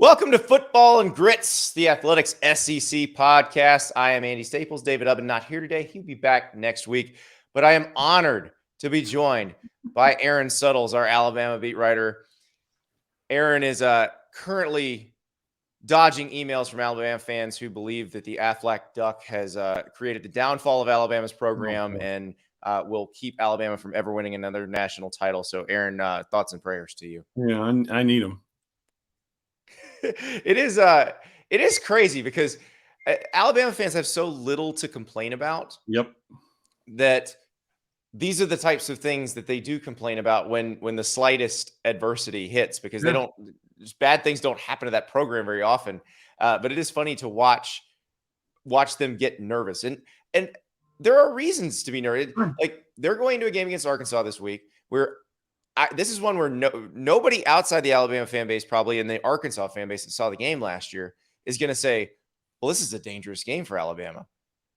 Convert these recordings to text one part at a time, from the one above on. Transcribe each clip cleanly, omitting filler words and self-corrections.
Welcome to Football and Grits, the Athletics SEC podcast. I am Andy Staples. David Ubben not here today. He'll be back next week. But I am honored to be joined by Aaron Suttles, our Alabama beat writer. Aaron is currently dodging emails from Alabama fans who believe that the Aflac Duck has created the downfall of Alabama's program and will keep Alabama from ever winning another national title. So, Aaron, thoughts and prayers to you. Yeah, I need them. It is crazy because Alabama fans have so little to complain about. Yep. That these are the types of things that they do complain about when the slightest adversity hits, because they don't, bad things don't happen to that program very often. But it is funny to watch them get nervous, and there are reasons to be nervous. Like, they're going to a game against Arkansas this week where this is one where nobody outside the Alabama fan base, probably, and the Arkansas fan base that saw the game last year, is going to say, well, this is a dangerous game for Alabama.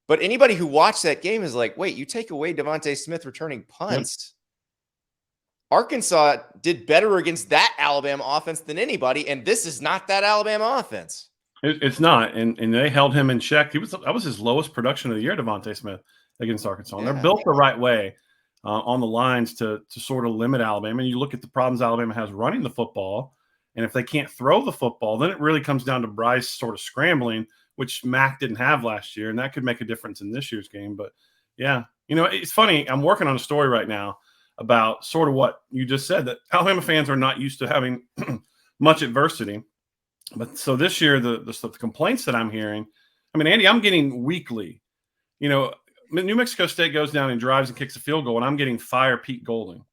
But anybody who watched that game is like, wait, you take away Devontae Smith returning punts. Yep. Arkansas did better against that Alabama offense than anybody, and this is not that Alabama offense. It's not, and they held him in check. That was his lowest production of the year, Devontae Smith, against Arkansas. And they're built the right way on the lines to sort of limit Alabama. And you look at the problems Alabama has running the football, and if they can't throw the football, then it really comes down to Bryce sort of scrambling, which Mac didn't have last year, and that could make a difference in this year's game. But, yeah, it's funny. I'm working on a story right now about sort of what you just said, that Alabama fans are not used to having much adversity. But so this year, the complaints that I'm hearing, I mean, Andy, I'm getting weekly, New Mexico State goes down and drives and kicks a field goal, and I'm getting fire Pete Golding.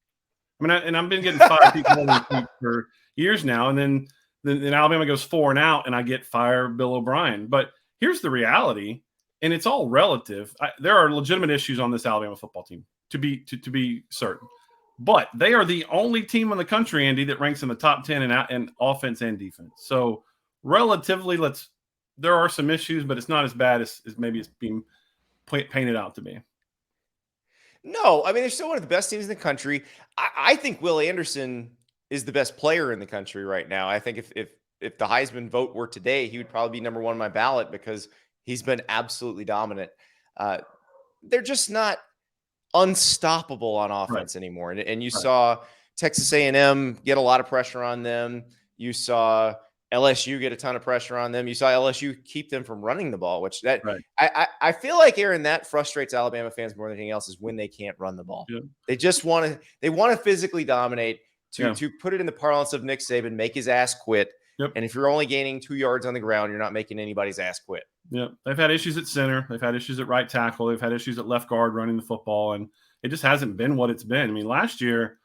I mean, I've been getting fire Pete Golding for years now, and then Alabama goes 4 and out, and I get fire Bill O'Brien. But here's the reality, and it's all relative. There are legitimate issues on this Alabama football team, to be certain. But they are the only team in the country, Andy, that ranks in the top 10 in offense and defense. So relatively, there are some issues, but it's not as bad as maybe it's being painted out to be. No, I mean, they're still one of the best teams in the country. I think Will Anderson is the best player in the country right now. I think if the Heisman vote were today, he would probably be number one on my ballot because he's been absolutely dominant. They're just not unstoppable on offense anymore. And you saw Texas A&M get a lot of pressure on them. You saw LSU get a ton of pressure on them. You saw LSU keep them from running the ball, which I feel like, Aaron, that frustrates Alabama fans more than anything else, is when they can't run the ball. Yeah. They just want to physically dominate to put it in the parlance of Nick Saban, make his ass quit. Yep. And if you're only gaining 2 yards on the ground, you're not making anybody's ass quit. Yeah. They've had issues at center. They've had issues at right tackle. They've had issues at left guard running the football. And it just hasn't been what it's been. I mean, last year,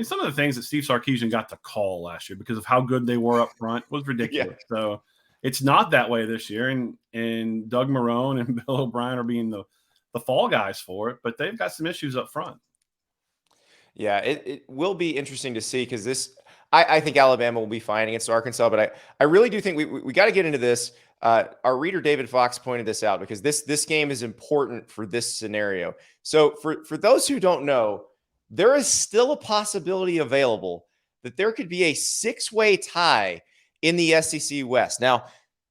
some of the things that Steve Sarkisian got to call last year because of how good they were up front was ridiculous. Yeah. So it's not that way this year. And Doug Marrone and Bill O'Brien are being the fall guys for it, but they've got some issues up front. Yeah, it will be interesting to see, because I think Alabama will be fine against Arkansas, but I really do think we got to get into this. Our reader David Fox pointed this out because this game is important for this scenario. So for those who don't know, there is still a possibility available that there could be a 6-way tie in the SEC West. Now,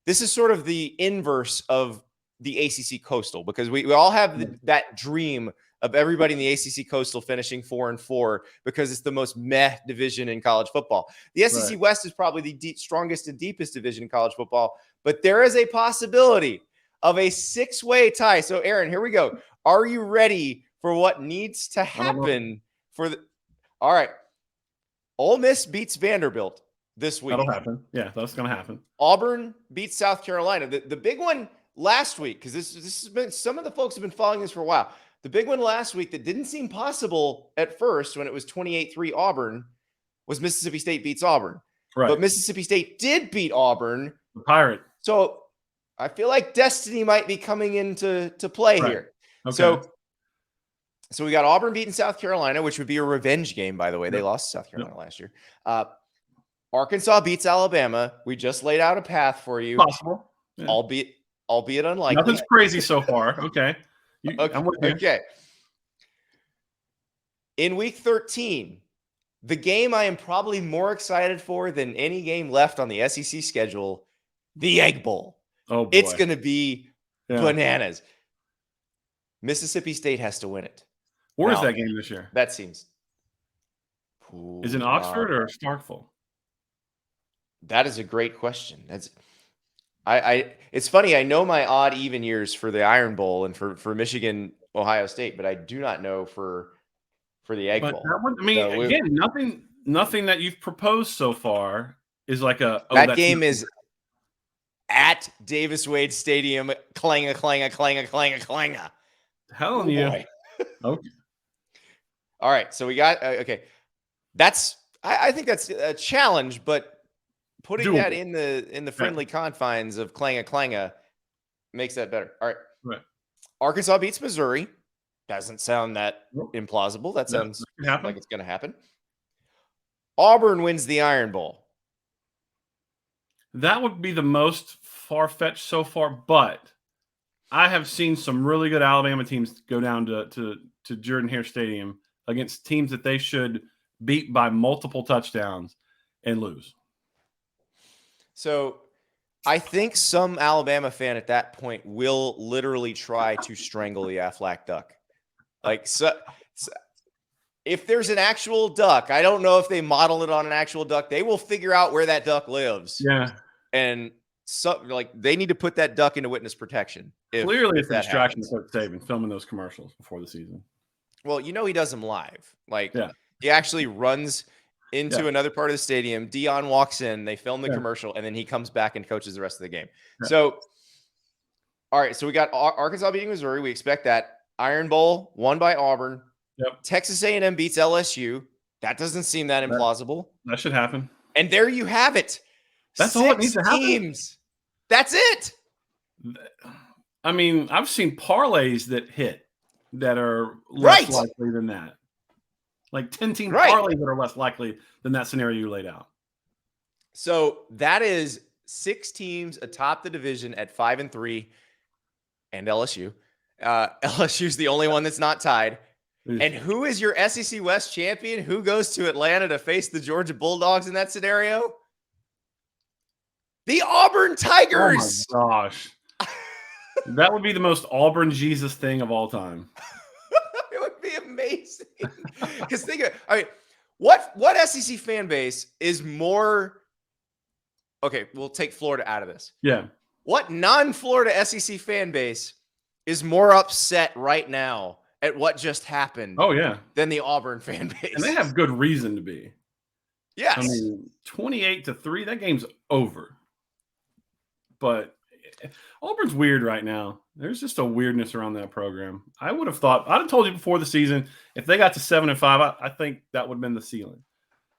this is sort of the inverse of the ACC Coastal, because we all have that dream of everybody in the ACC Coastal finishing 4-4 because it's the most meh division in college football. The SEC West is probably the strongest and deepest division in college football, but there is a possibility of a 6-way tie. So, Aaron, here we go. Are you ready for what needs to happen? All right. Ole Miss beats Vanderbilt this week. That'll happen. Yeah, that's going to happen. Auburn beats South Carolina. The big one last week, because this has been, some of the folks have been following this for a while. The big one last week that didn't seem possible at first when it was 28-3 Auburn was Mississippi State beats Auburn. Right. But Mississippi State did beat Auburn. The Pirate. So I feel like destiny might be coming into play here. Okay. So we got Auburn beating South Carolina, which would be a revenge game, by the way. They lost to South Carolina last year. Arkansas beats Alabama. We just laid out a path for you. Possible. Yeah. Albeit unlikely. Nothing's crazy so far. Okay. I'm with you. Okay. In week 13, The game I am probably more excited for than any game left on the SEC schedule, the Egg Bowl. Oh, boy. It's going to be bananas. Mississippi State has to win it. Where is that game this year? That seems. Is it Oxford or Starkville? That is a great question. It's funny. I know my odd even years for the Iron Bowl and for Michigan, Ohio State, but I do not know for the Egg Bowl. Again, nothing that you've proposed so far is like that game is at Davis Wade Stadium. Clanga, clanga, clanga, clanga, clanga. Telling you. Okay. All right. So we got okay. I think that's a challenge, but putting that in the friendly confines of clanga, clanga makes that better. All right. Right. Arkansas beats Missouri. Doesn't sound that implausible. That sounds like it's going to happen. Auburn wins the Iron Bowl. That would be the most far-fetched so far, but I have seen some really good Alabama teams go down to Jordan-Hare Stadium against teams that they should beat by multiple touchdowns and lose. So I think some Alabama fan at that point will literally try to strangle the Aflac duck. Like, so if there's an actual duck, I don't know if they model it on an actual duck. They will figure out where that duck lives. Yeah. And so, like, they need to put that duck into witness protection. Clearly, it's a distraction to Coach Saban filming those commercials before the season. Well, he does them live. Like, he actually runs into another part of the stadium. Dion walks in, they film the commercial, and then he comes back and coaches the rest of the game. Yeah. So, all right. So we got Arkansas beating Missouri. We expect that. Iron Bowl won by Auburn. Yep. Texas A&M beats LSU. That doesn't seem that implausible. That should happen. And there you have it. That's all it needs to happen. Teams. That's it. I mean, I've seen parlays that hit that are less likely than that. Like 10-team parlays that are less likely than that scenario you laid out. So that is 6 teams atop the division at 5-3, and LSU. LSU's the only one that's not tied. And who is your SEC West champion? Who goes to Atlanta to face the Georgia Bulldogs in that scenario? The Auburn Tigers. Oh my gosh. That would be the most Auburn Jesus thing of all time. It would be amazing. Because think of it. I mean, what SEC fan base is more – okay, we'll take Florida out of this. Yeah. What non-Florida SEC fan base is more upset right now at what just happened than the Auburn fan base? And they have good reason to be. Yes. I mean, 28-3, that game's over. But Auburn's weird right now. There's just a weirdness around that program. I would have thought – I'd have told you before the season, if they got to 7-5, I think that would have been the ceiling.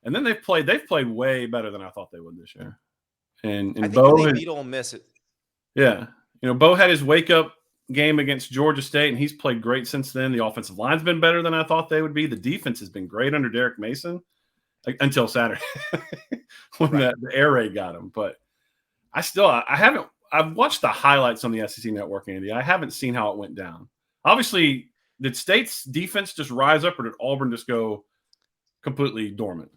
And then they've played way better than I thought they would this year. And I think Bo they beat Ole Miss. Yeah. Bo had his wake-up game against Georgia State, and he's played great since then. The offensive line's been better than I thought they would be. The defense has been great under Derek Mason until Saturday when the air raid got him. But I've watched the highlights on the SEC Network, Andy. I haven't seen how it went down. Obviously, did State's defense just rise up, or did Auburn just go completely dormant?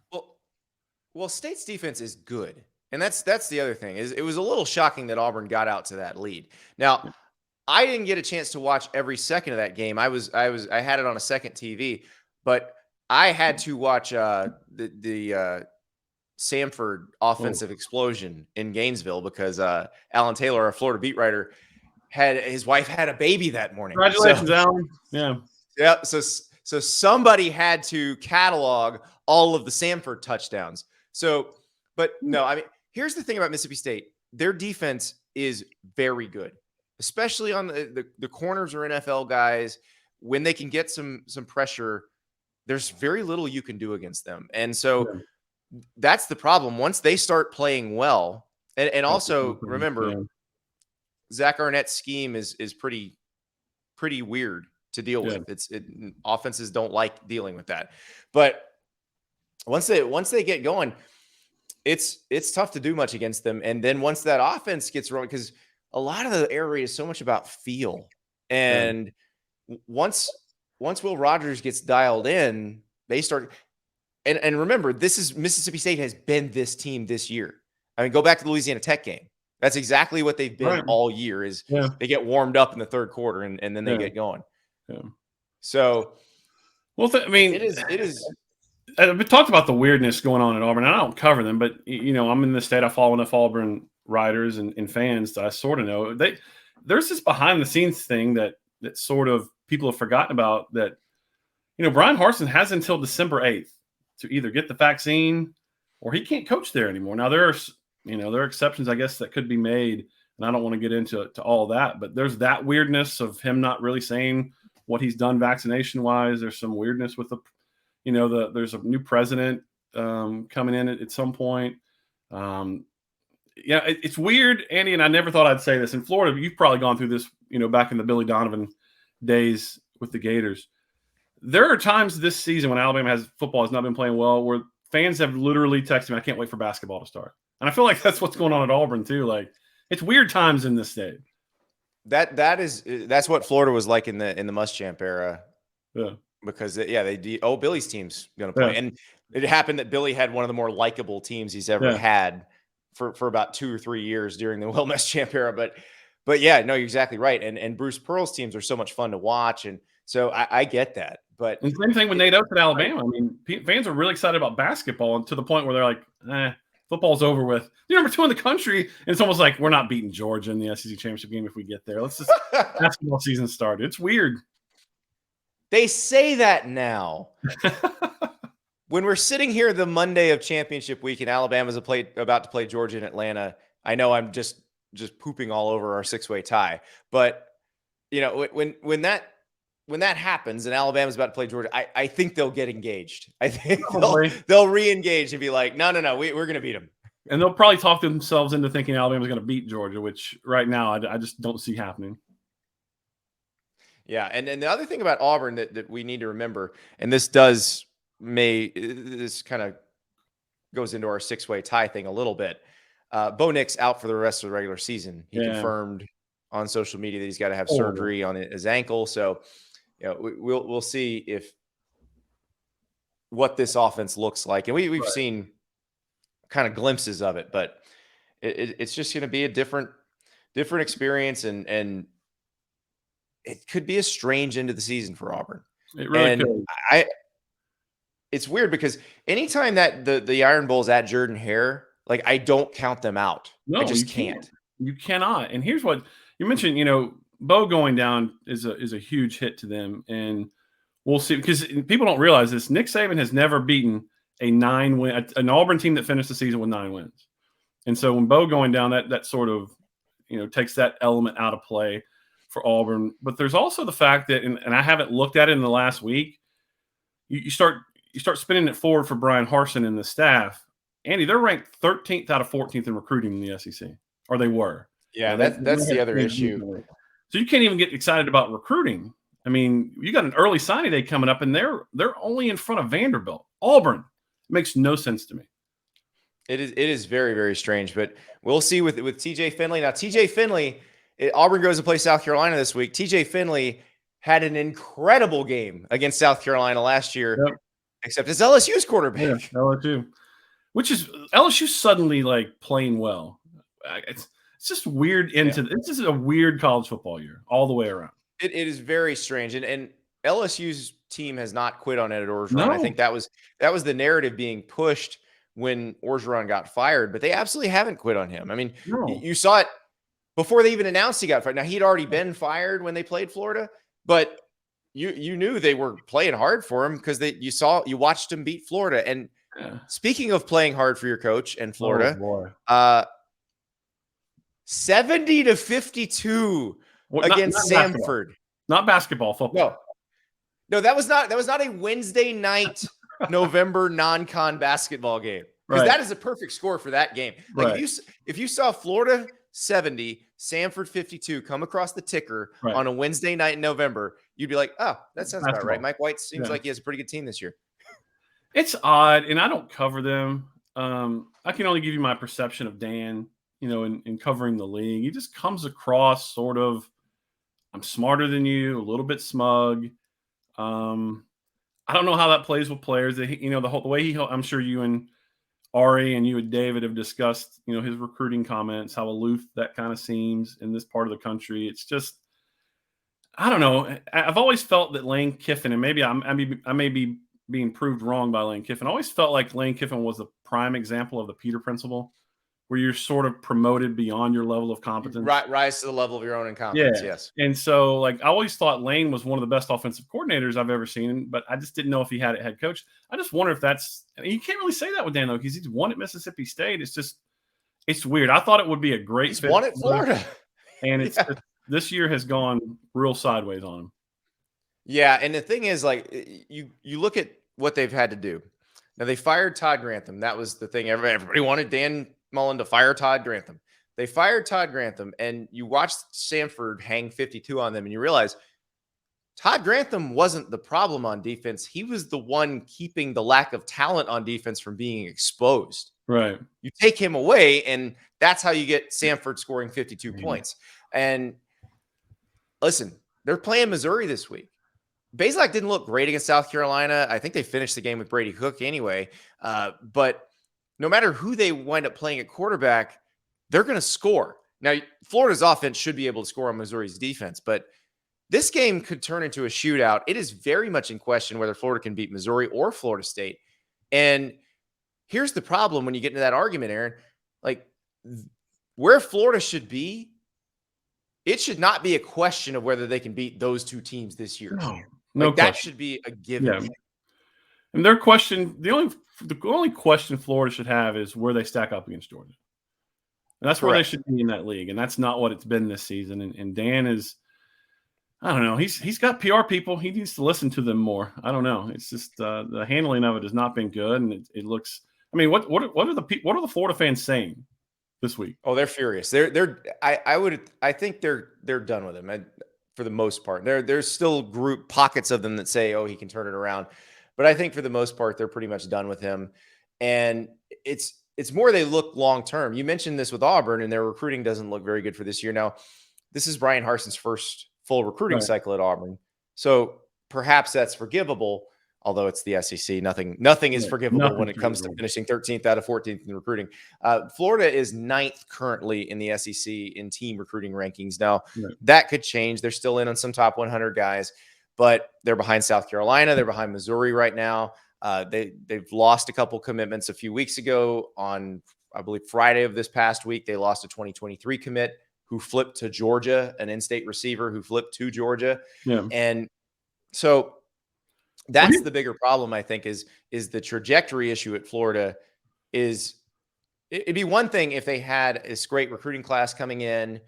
Well, State's defense is good. And that's the other thing. Is it was a little shocking that Auburn got out to that lead. Now, I didn't get a chance to watch every second of that game. I had it on a second TV, but I had to watch the Samford offensive explosion in Gainesville because Alan Taylor, our Florida beat writer, his wife had a baby that morning. Congratulations, Alan. Yeah. So somebody had to catalog all of the Samford touchdowns. But no, I mean, here's the thing about Mississippi State. Their defense is very good, especially on the corners or NFL guys. When they can get some pressure, there's very little you can do against them. And so that's the problem. Once they start playing well, and also remember, Zach Arnett's scheme is pretty weird to deal with. Offenses don't like dealing with that. But once they get going, it's tough to do much against them. And then once that offense gets rolling, because a lot of the air raid is so much about feel. And once Will Rogers gets dialed in, they start. And remember, this is Mississippi State has been this team this year. I mean, go back to the Louisiana Tech game. That's exactly what they've been all year. Is they get warmed up in the third quarter and then they get going. Yeah. So, well, I mean, it is. We talked about the weirdness going on at Auburn. I don't cover them, but I'm in the state. I follow enough Auburn writers and fans that I sort of know. There's this behind the scenes thing that sort of people have forgotten about. That Brian Harsin has until December 8th to either get the vaccine or he can't coach there anymore. Now there are exceptions, I guess, that could be made, and I don't want to get into all that. But there's that weirdness of him not really saying what he's done vaccination wise. There's some weirdness with there's a new president coming in at some point. It's weird, Andy, and I never thought I'd say this. In Florida, you've probably gone through this, back in the Billy Donovan days with the Gators. There are times this season when Alabama football has not been playing well where fans have literally texted me, I can't wait for basketball to start. And I feel like that's what's going on at Auburn too. Like, it's weird times in this state. That's what Florida was like in the Muschamp era. Yeah. Because Billy's team's going to play. Yeah. And it happened that Billy had one of the more likable teams he's ever had for about 2 or 3 years during the Will Muschamp era. But yeah, no, you're exactly right. And Bruce Pearl's teams are so much fun to watch. And so I get that. But and same thing with Nate Oates at Alabama. I mean, fans are really excited about basketball, and to the point where they're like, football's over with. You're number 2 in the country, and it's almost like we're not beating Georgia in the SEC championship game if we get there. Let's just basketball season started. It's weird. They say that now. When we're sitting here the Monday of championship week and Alabama's about to play Georgia in Atlanta, I know I'm just pooping all over our 6-way tie. But when that happens and Alabama's about to play Georgia, I think they'll get engaged. I think they'll re-engage and be like, no, we're going to beat them. And they'll probably talk themselves into thinking Alabama's going to beat Georgia, which right now I just don't see happening. Yeah, and the other thing about Auburn that we need to remember, and this kind of goes into our 6-way tie thing a little bit. Bo Nix out for the rest of the regular season. He confirmed on social media that he's got to have surgery on his ankle. So, we'll see what this offense looks like, and we've seen kind of glimpses of it, but it's just going to be a different experience, and it could be a strange end of the season for Auburn. It really could. It's weird because anytime that the Iron Bowl's at Jordan-Hare, like, I don't count them out. No, I just can't. You cannot. And here's what you mentioned, Bo going down is a huge hit to them. And we'll see, because people don't realize this. Nick Saban has never beaten an Auburn team that finished the season with 9 wins. And so when Bo going down, that sort of, takes that element out of play for Auburn. But there's also the fact that, and I haven't looked at it in the last week, you start spinning it forward for Brian Harsin and the staff. Andy, they're ranked 13th out of 14th in recruiting in the SEC, or they were. Yeah, that's the other issue. So you can't even get excited about recruiting. I mean, you got an early signing day coming up, and they're only in front of Vanderbilt. Auburn. It makes no sense to me. It is very, very strange, but we'll see with TJ Finley. Now, TJ Finley, Auburn goes to play South Carolina this week. TJ Finley had an incredible game against South Carolina last year, except it's LSU's quarterback. Yeah, LSU. Which is LSU suddenly playing well. It's just weird. This is a weird college football year all the way around. It is very strange, and LSU's team has not quit on Ed Orgeron. No. I think that was the narrative being pushed when Orgeron got fired, but they absolutely haven't quit on him. I mean, you saw it before they even announced he got fired. Now, he'd already been fired when they played Florida, but you knew they were playing hard for him because you watched him beat Florida. And speaking of playing hard for your coach and Florida, 70-52 against Samford. Not basketball, football. No, that was not a Wednesday night November non-con basketball game. Because that is a perfect score for that game. If you saw Florida 70, Samford 52 come across the ticker on a Wednesday night in November, you'd be like, oh, that sounds about right. Mike White seems like he has a pretty good team this year. It's odd, and I don't cover them. I can only give you my perception of Dan, in covering the league. He just comes across sort of, I'm smarter than you, a little bit smug. I don't know how that plays with players. The way I'm sure you and Ari and you and David have discussed, his recruiting comments, how aloof that kind of seems in this part of the country. It's just, I don't know. I've always felt that Lane Kiffin, and maybe I may be being proved wrong by Lane Kiffin. I always felt like Lane Kiffin was the prime example of the Peter principle, where you're sort of promoted beyond your level of competence. Rise to the level of your own incompetence. Yeah. Yes. And so, I always thought Lane was one of the best offensive coordinators I've ever seen, but I just didn't know if he had it head coach. I just wonder if you can't really say that with Dan, though, because he's won at Mississippi State. It's weird. I thought it would be a great He's fit. won at Florida. And this year has gone real sideways on him. Yeah. And the thing is, you look at what they've had to do. Now, they fired Todd Grantham. That was the thing. Everybody wanted Dan Mullen to fire Todd Grantham. They fired Todd Grantham, and you watched Samford hang 52 on them, and you realize Todd Grantham wasn't the problem on defense. He was the one keeping the lack of talent on defense from being exposed. Right. You take him away, and that's how you get Samford scoring 52 points. And listen, they're playing Missouri this week. Bazelak didn't look great against South Carolina. I think they finished the game with Brady Cook anyway. But no matter who they wind up playing at quarterback, they're going to score. Now, Florida's offense should be able to score on Missouri's defense, but this game could turn into a shootout. It is very much in question whether Florida can beat Missouri or Florida State. And here's the problem when you get into that argument, Aaron. Where Florida should be, it should not be a question of whether they can beat those two teams this year. No, that should be a given. Yeah. And their question, the only question Florida should have is where they stack up against Georgia. And that's where they should be in that league. And that's not what it's been this season. And Dan is, I don't know. He's got PR people. He needs to listen to them more. I don't know. It's just the handling of it has not been good. And it looks, I mean, what are the Florida fans saying this week? Oh, they're furious. I think they're done with him for the most part. There's still pockets of them that say, oh, he can turn it around. But I think for the most part, they're pretty much done with him. And it's more they look long-term. You mentioned this with Auburn, and their recruiting doesn't look very good for this year. Now, this is Brian Harson's first full recruiting cycle at Auburn. So perhaps that's forgivable, although it's the SEC. Nothing is forgivable when it comes to finishing 13th out of 14th in recruiting. Florida is 9th currently in the SEC in team recruiting rankings. Now, that could change. They're still in on some top 100 guys, but they're behind South Carolina. They're behind Missouri right now. They've lost a couple commitments a few weeks ago. On, I believe, Friday of this past week, they lost a 2023 commit who flipped to Georgia, an in-state receiver who flipped to Georgia. Yeah. And so that's the bigger problem, I think, is the trajectory issue at Florida. It'd be one thing if they had this great recruiting class coming in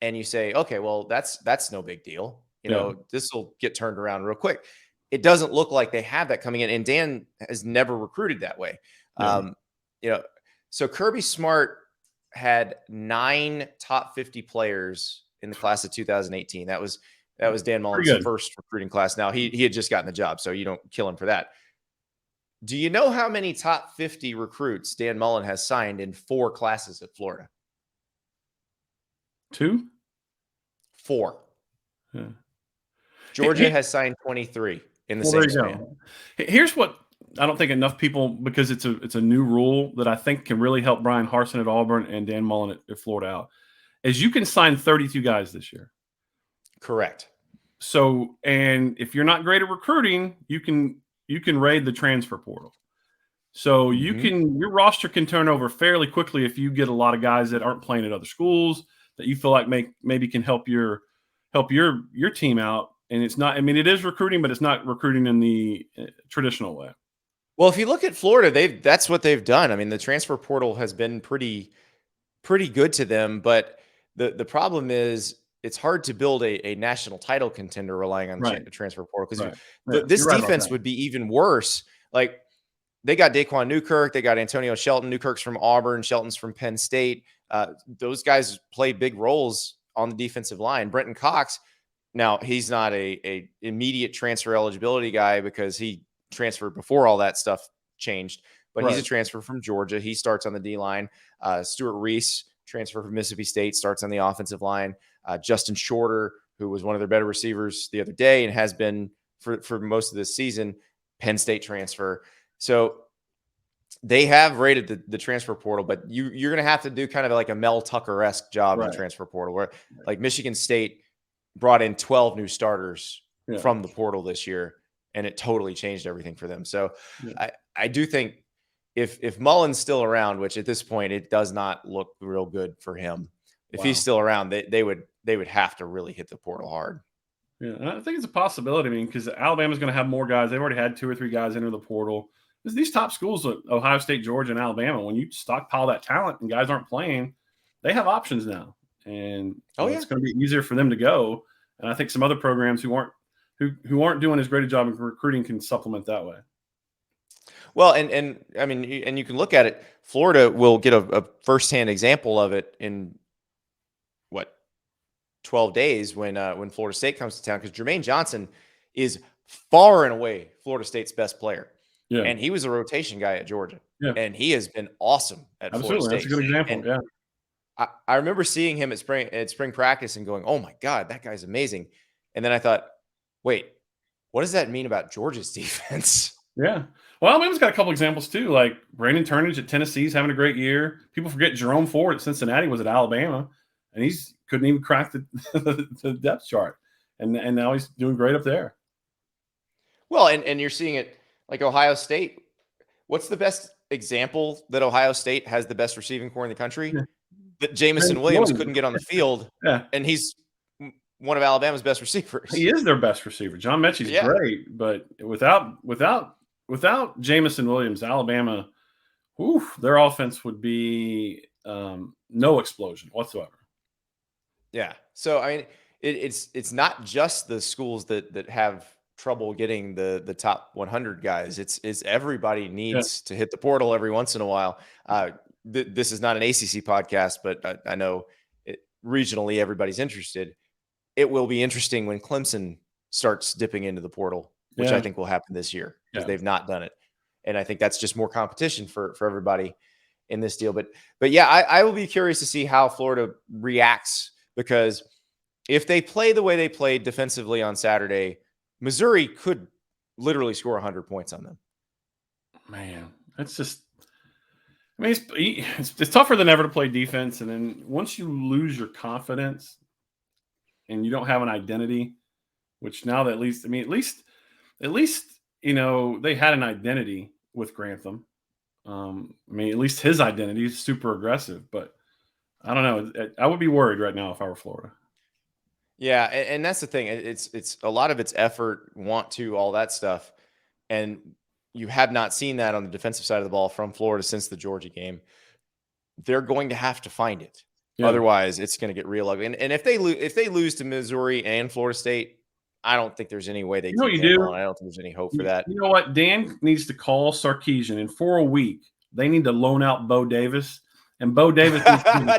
and you say, okay, well, that's no big deal. This will get turned around real quick. It doesn't look like they have that coming in, and Dan has never recruited that way. So Kirby Smart had 9 top 50 players in the class of 2018. That was Dan Mullen's first recruiting class. Now he had just gotten the job, so you don't kill him for that. Do you know how many top 50 recruits Dan Mullen has signed in 4 classes at Florida? 2? 4. Yeah. Georgia has signed 23 in the same span. Here's what I don't think enough people, because it's a new rule that I think can really help Brian Harsin at Auburn and Dan Mullen at Florida out, is you can sign 32 guys this year. Correct. So, and if you're not great at recruiting, you can raid the transfer portal. So your roster can turn over fairly quickly if you get a lot of guys that aren't playing at other schools that you feel like maybe can help your team out. And it's not, I mean, it is recruiting, but it's not recruiting in the traditional way. Well, if you look at Florida, that's what they've done. I mean, the transfer portal has been pretty good to them, but the problem is it's hard to build a national title contender relying on the transfer portal, because this defense would be even worse. Like, they got Daquan Newkirk, they got Antonio Shelton. Newkirk's from Auburn, Shelton's from Penn State. Those guys play big roles on the defensive line. Brenton Cox, now he's not a immediate transfer eligibility guy because he transferred before all that stuff changed, but he's a transfer from Georgia. He starts on the D line. Stuart Reese, transfer from Mississippi State, starts on the offensive line. Justin Shorter, who was one of their better receivers the other day and has been for most of this season, Penn State transfer. So they have rated the transfer portal, but you're going to have to do kind of like a Mel Tucker-esque job in the transfer portal, where like Michigan State brought in 12 new starters from the portal this year, and it totally changed everything for them. So I do think if Mullen's still around, which at this point it does not look real good for him, if he's still around, they would have to really hit the portal hard. Yeah, and I think it's a possibility. I mean, because Alabama's going to have more guys. They've already had 2 or 3 guys enter the portal. These top schools, Ohio State, Georgia, and Alabama, when you stockpile that talent and guys aren't playing, they have options now. And it's going to be easier for them to go. And I think some other programs who aren't doing as great a job of recruiting can supplement that way. Well, and I mean, and you can look at it. Florida will get a firsthand example of it in 12 days when Florida State comes to town, because Jermaine Johnson is far and away Florida State's best player. Yeah. And he was a rotation guy at Georgia. Yeah. And he has been awesome at Florida State. That's a good example. And I remember seeing him at spring practice and going, oh my God, that guy's amazing. And then I thought, wait, what does that mean about Georgia's defense? Yeah. Well, Alabama's got a couple examples too. Like Brandon Turnage at Tennessee's having a great year. People forget Jerome Ford at Cincinnati was at Alabama, and he's couldn't even crack the depth chart. And now he's doing great up there. Well, and you're seeing it like Ohio State. What's the best example that Ohio State has the best receiving core in the country? Yeah. That Jamison Williams couldn't get on the field, and he's one of Alabama's best receivers. He is their best receiver. John Mechie's great, but without Jamison Williams, Alabama, their offense would be no explosion whatsoever. Yeah. So I mean, it's not just the schools that have trouble getting the top 100 guys. It's everybody needs to hit the portal every once in a while. This is not an ACC podcast, but I know regionally everybody's interested. It will be interesting when Clemson starts dipping into the portal, which I think will happen this year because they've not done it. And I think that's just more competition for everybody in this deal. But yeah, I will be curious to see how Florida reacts, because if they play the way they played defensively on Saturday, Missouri could literally score 100 points on them. Man, that's just, I mean, it's tougher than ever to play defense. And then once you lose your confidence and you don't have an identity, which now that at least, they had an identity with Grantham. At least his identity is super aggressive, but I don't know. I would be worried right now if I were Florida. Yeah, and that's the thing. It's a lot of it's effort, want to, all that stuff. And you have not seen that on the defensive side of the ball from Florida since the Georgia game. They're going to have to find it. Yeah. Otherwise, it's going to get real ugly. And if they lose to Missouri and Florida State, I don't think there's any way they can do. I don't think there's any hope for that. You know what? Dan needs to call Sarkisian, and for a week, they need to loan out Bo Davis. And Bo Davis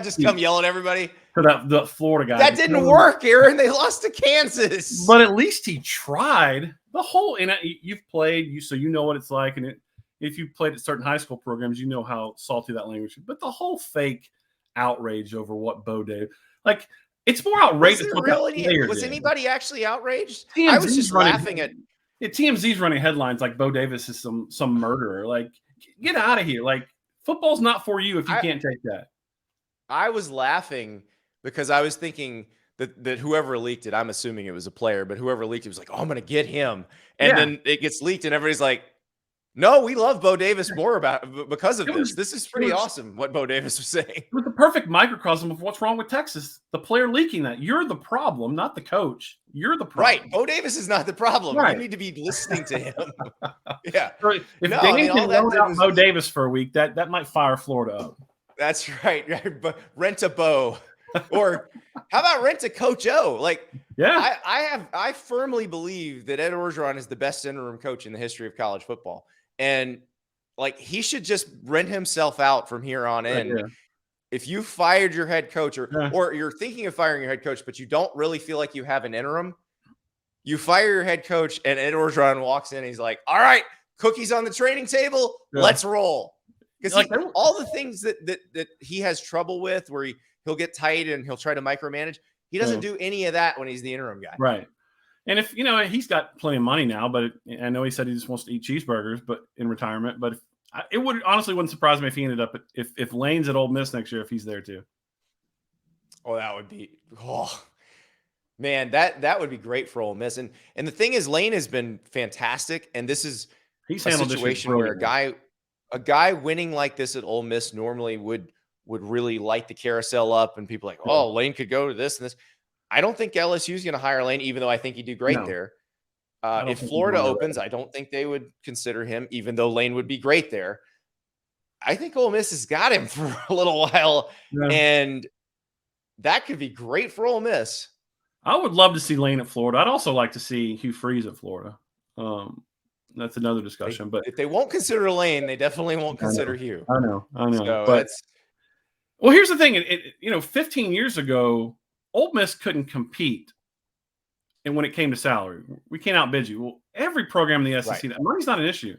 just come yell at everybody. For the Florida guy. That didn't work, Aaron. They lost to Kansas. But at least he tried. You've played, so you know what it's like. And if you played at certain high school programs, you know how salty that language is. But the whole fake outrage over what Bo Dave, like, it's more outrageous. Was anybody actually outraged? I was just laughing at. Yeah, TMZ's running headlines like Bo Davis is some murderer. Like, get out of here. Like, football's not for you if you can't take that. I was laughing because I was thinking that whoever leaked it, I'm assuming it was a player, but whoever leaked it was like, oh, I'm going to get him. And then it gets leaked and everybody's like, no, we love Bo Davis more because of this. This is pretty awesome what Bo Davis was saying. It was the perfect microcosm of what's wrong with Texas. The player leaking that. You're the problem, not the coach. You're the problem. Right. Bo Davis is not the problem. Right. You need to be listening to him. Yeah. If Dan can loan out Bo Davis for a week, that might fire Florida up. That's right. But rent a Bo. Or how about rent a Coach O? Like, yeah, I firmly believe that Ed Orgeron is the best interim coach in the history of college football. And like, he should just rent himself out from here on in. Yeah. If you fired your head coach or you're thinking of firing your head coach, but you don't really feel like you have an interim, you fire your head coach and Ed Orgeron walks in and he's like, all right, cookies on the training table. Yeah. Let's roll. Because all the things that he has trouble with, where he'll get tight and he'll try to micromanage, he doesn't do any of that when he's the interim guy. Right. And if he's got plenty of money now, but I know he said he just wants to eat cheeseburgers, but in retirement. But it wouldn't surprise me if he ended up if Lane's at Ole Miss next year, if he's there too. Oh, that would be man, that would be great for Ole Miss. And the thing is, Lane has been fantastic, and this is He's a handled situation where a guy winning like this at Ole Miss normally would really light the carousel up, and people like, oh, Lane could go to this and this. I don't think LSU is going to hire Lane, even though I think he'd do great there. If Florida opens, I don't think they would consider him, even though Lane would be great there. I think Ole Miss has got him for a little while, and that could be great for Ole Miss. I would love to see Lane at Florida. I'd also like to see Hugh Freeze at Florida. That's another discussion. But if they won't consider Lane, they definitely won't consider Hugh. I know. So but here's the thing. 15 years ago, Ole Miss couldn't compete. And when it came to salary, we can't outbid you. Well, every program in the SEC, that money's not an issue.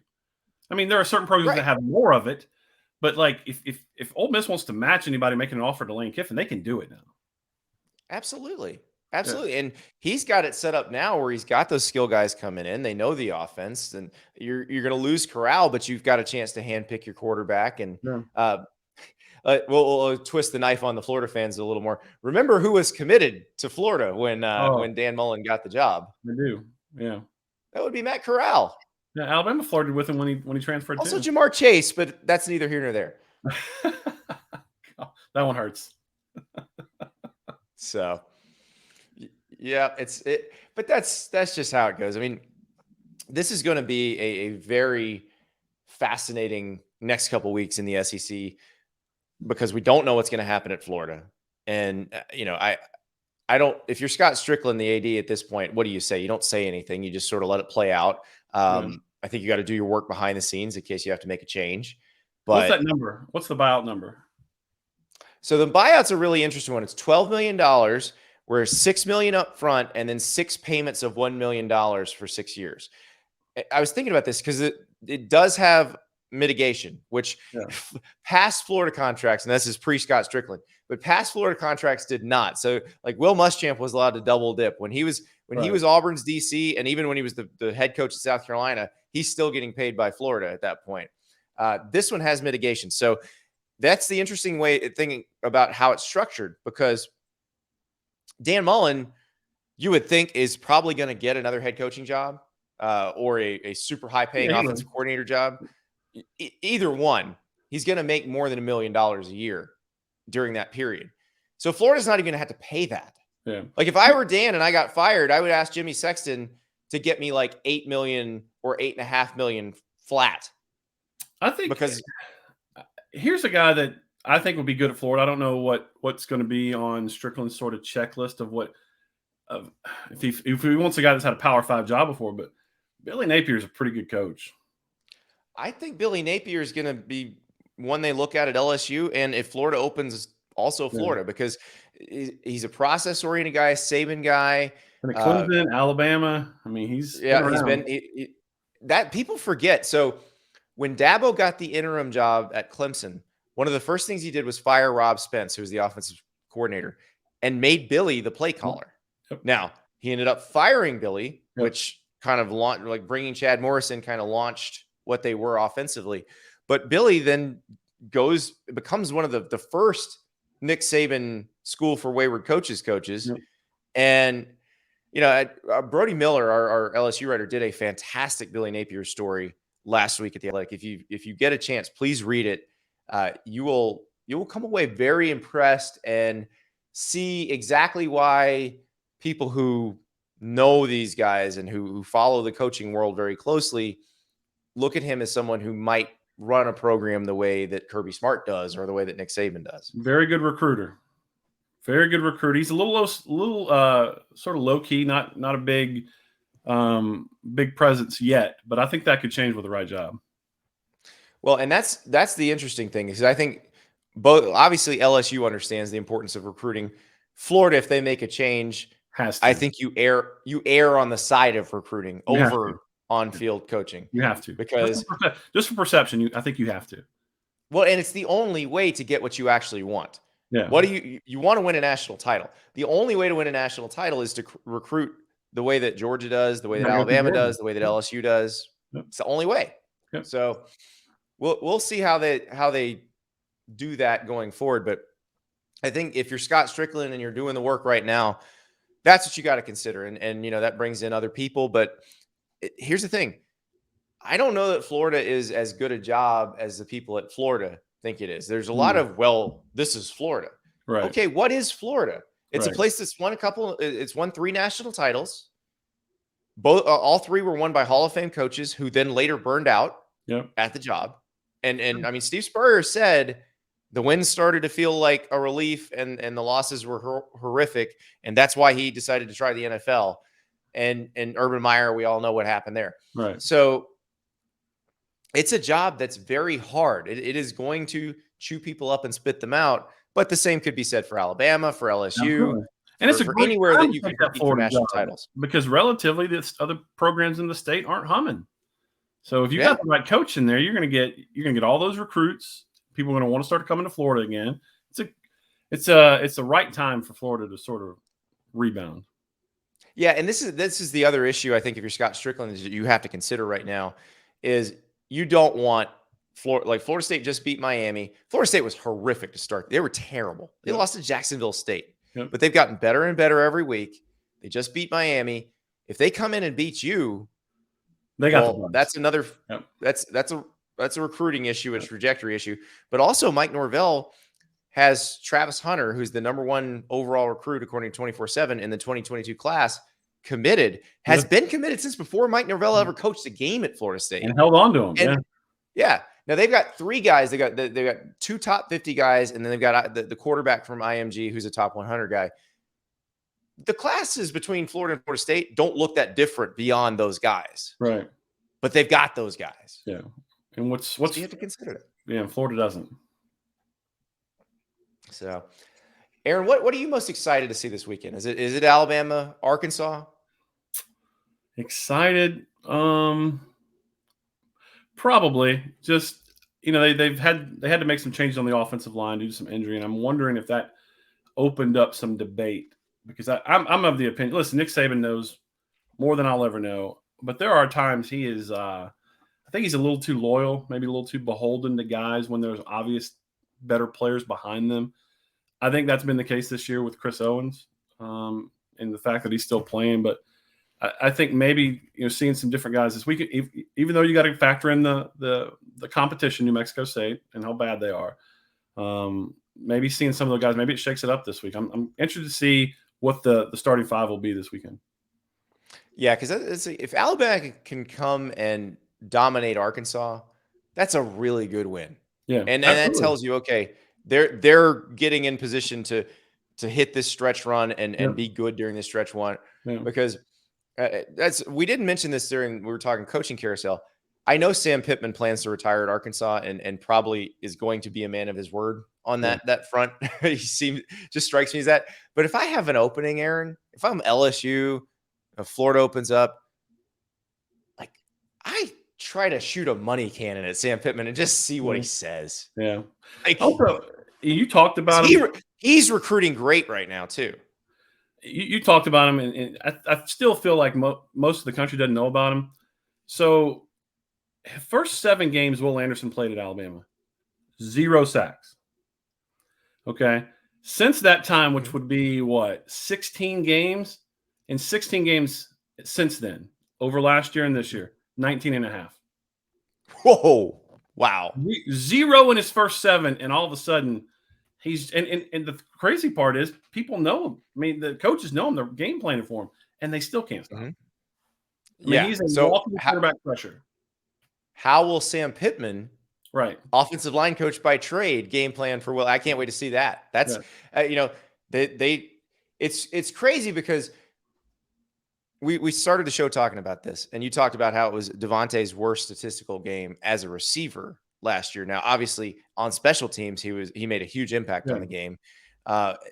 I mean, there are certain programs that have more of it, but like if Ole Miss wants to match anybody making an offer to Lane Kiffin, they can do it now. Absolutely. Yeah. And he's got it set up now where he's got those skill guys coming in. They know the offense, and you're going to lose Corral, but you've got a chance to handpick your quarterback. And we'll twist the knife on the Florida fans a little more. Remember who was committed to Florida when Dan Mullen got the job? I do. Yeah. That would be Matt Corral. Yeah, Alabama flirted with him when he transferred. Also Jamar Chase, but that's neither here nor there. That one hurts. So, yeah, but that's just how it goes. I mean, this is going to be a very fascinating next couple of weeks in the SEC because we don't know what's going to happen at Florida. And I don't. If you're Scott Strickland, the AD at this point, what do you say? You don't say anything. You just sort of let it play out. I think you got to do your work behind the scenes in case you have to make a change. But what's that number? What's the buyout number? So the buyout's a really interesting one. It's $12 million, where $6 million up front and then 6 payments of $1 million for 6 years. I was thinking about this because it does have mitigation, which past Florida contracts, and this is pre-Scott Strickland, but past Florida contracts did not. So like Will Muschamp was allowed to double dip when he was Auburn's DC, and even when he was the head coach of South Carolina, he's still getting paid by Florida at that point. This one has mitigation. So that's the interesting way of thinking about how it's structured, because Dan Mullen, you would think, is probably going to get another head coaching job or a super high paying offensive coordinator job. Either one, he's going to make more than $1 million a year during that period. So Florida's not even going to have to pay that. Yeah. Like if I were Dan and I got fired, I would ask Jimmy Sexton to get me like $8 million or $8.5 million flat. I think because here's a guy that I think would be good at Florida. I don't know what's going to be on Strickland's sort of checklist of if he wants a guy that's had a Power 5 job before, but Billy Napier is a pretty good coach. I think Billy Napier is going to be one they look at LSU, and if Florida opens, also Florida, because he's a process-oriented guy, Saban guy. And Clemson, Alabama. I mean, he's been that people forget. So when Dabo got the interim job at Clemson, one of the first things he did was fire Rob Spence, who was the offensive coordinator, and made Billy the play caller. Yep. Now, he ended up firing Billy, which kind of launched, like bringing Chad Morrison kind of launched what they were offensively. But Billy then becomes one of the first Nick Saban School for Wayward Coaches. Yep. And, Brody Miller, our LSU writer, did a fantastic Billy Napier story last week at the Athletic. If you get a chance, please read it. You will come away very impressed and see exactly why people who know these guys and who follow the coaching world very closely look at him as someone who might run a program the way that Kirby Smart does or the way that Nick Saban does. Very good recruiter. Very good recruiter. He's a little sort of low key, not a big presence yet, but I think that could change with the right job. Well, and that's the interesting thing, is I think obviously LSU understands the importance of recruiting. Florida, if they make a change, I think you err on the side of recruiting over on-field coaching. You have to, because just for perception, I think you have to. Well, and it's the only way to get what you actually want. Yeah. What do you want to win a national title? The only way to win a national title is to recruit the way that Georgia does, the way that Gotta go through Alabama Georgia. does, the way that LSU does. Yep. It's the only way. Yep. So we'll see how they do that going forward. But I think if you're Scott Strickland and you're doing the work right now, that's what you got to consider. And that brings in other people. But here's the thing. I don't know that Florida is as good a job as the people at Florida think it is. There's a lot of, this is Florida. Right. Okay, what is Florida? It's right. a place that's won 3 national titles. All 3 were won by Hall of Fame coaches who then later burned out at the job. And I mean, Steve Spurrier said the wins started to feel like a relief and the losses were horrific. And that's why he decided to try the NFL. And Urban Meyer, we all know what happened there. Right. So it's a job that's very hard. It is going to chew people up and spit them out. But the same could be said for Alabama, for LSU, Absolutely. And it's for anywhere that you can compete for national titles. Because relatively, the other programs in the state aren't humming. So if you got the right coach in there, you're gonna get all those recruits. People are gonna want to start coming to Florida again. It's the right time for Florida to sort of rebound. Yeah, and this is the other issue I think if you're Scott Strickland is that you have to consider right now is you don't want Florida State just beat Miami. Florida State was horrific to start. They were terrible. They lost to Jacksonville State. But they've gotten better and better every week. They just beat Miami. If they come in and beat you, that's another that's a recruiting issue, a trajectory issue. But also Mike Norvell has Travis Hunter, who's the #1 overall recruit according to 24/7 in the 2022 class, has been committed since before Mike Norvell ever coached a game at Florida State. And held on to him. Yeah. Now they've got 3 guys. They got 2 top 50 guys, and then they've got the quarterback from IMG, who's a top 100 guy. The classes between Florida and Florida State don't look that different beyond those guys, right? But they've got those guys. Yeah. And what's so you have to consider it. Yeah, Florida doesn't. So, Aaron, what are you most excited to see this weekend? Is it Alabama, Arkansas? Excited. Probably just, they had to make some changes on the offensive line due to some injury. And I'm wondering if that opened up some debate because I'm of the opinion, listen, Nick Saban knows more than I'll ever know, but there are times he is, I think he's a little too loyal, maybe a little too beholden to guys when there's obvious better players behind them. I think that's been the case this year with Chris Owens and the fact that he's still playing, but I think maybe seeing some different guys this week, even though you got to factor in the competition, New Mexico State and how bad they are. Maybe seeing some of those guys, maybe it shakes it up this week. I'm interested to see what the starting 5 will be this weekend. Yeah, because if Alabama can come and dominate Arkansas, that's a really good win. Yeah, and that tells you they're getting in position to hit this stretch run and be good during this stretch run because. We didn't mention this we were talking coaching carousel. I know Sam Pittman plans to retire at Arkansas and probably is going to be a man of his word on that front. He just strikes me as that. But if I have an opening, Aaron, if I'm LSU, if Florida opens up, like I try to shoot a money cannon at Sam Pittman and just see what he says. Yeah. Like, also, you talked about him. He's recruiting great right now too. You talked about him, and I still feel like most of the country doesn't know about him. So, first 7 games Will Anderson played at Alabama, 0 sacks. Okay. Since that time, which would be 16 games? In 16 games since then, over last year and this year, 19 and a half. Whoa. Wow. 0 in his first 7, and all of a sudden, he's and the crazy part is people know him. I mean, the coaches know him. They're game planning for him, and they still can't stop him. He's a walking quarterback pressure. How will Sam Pittman, right, offensive line coach by trade, game plan for Will? I can't wait to see that. That's it's crazy because we started the show talking about this, and you talked about how it was Devontae's worst statistical game as a receiver last year. Now, obviously, on special teams, he made a huge impact on the game.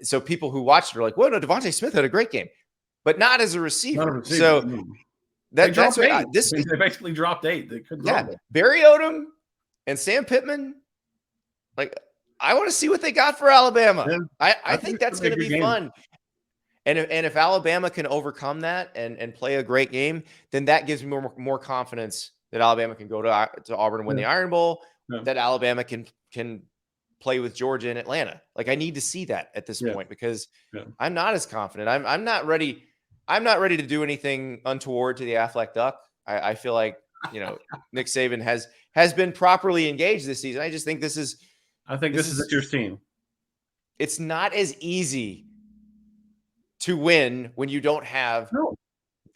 So people who watched it are like, "Well, no, Devontae Smith had a great game, but not as a receiver." So that's what they basically dropped 8. They couldn't. Barry Odom and Sam Pittman. Like, I want to see what they got for Alabama. I think that's going to be fun. And if Alabama can overcome that and play a great game, then that gives me more confidence that Alabama can go to Auburn and win the Iron Bowl, that Alabama can play with Georgia and Atlanta. Like, I need to see that at this point, because I'm not as confident. I'm not ready. I'm not ready to do anything untoward to the Affleck Duck. I feel like, Nick Saban has been properly engaged this season. I just think this is this year's team. It's not as easy to win when you don't have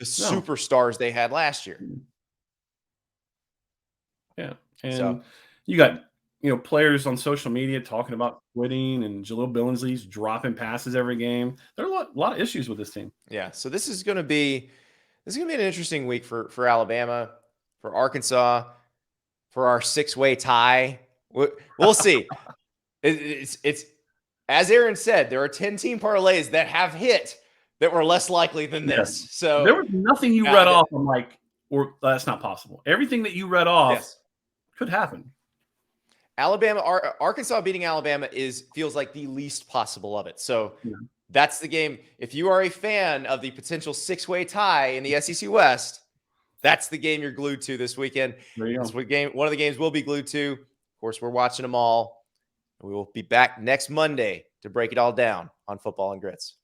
the superstars they had last year. Yeah. And you got, players on social media talking about quitting, and Jaleel Billingsley's dropping passes every game. There are a lot of issues with this team. Yeah. So this is going to be an interesting week for Alabama, for Arkansas, for our 6-way tie. We'll see. It's as Aaron said, there are 10-team parlays that have hit that were less likely than this. So there was nothing you read off. I'm like, that's not possible. Everything that you read off could happen. Arkansas beating Alabama feels like the least possible of it. So that's the game. If you are a fan of the potential 6-way tie in the SEC West, that's the game you're glued to this weekend. That's one of the games we'll be glued to. Of course, we're watching them all. We will be back next Monday to break it all down on Football and Grits.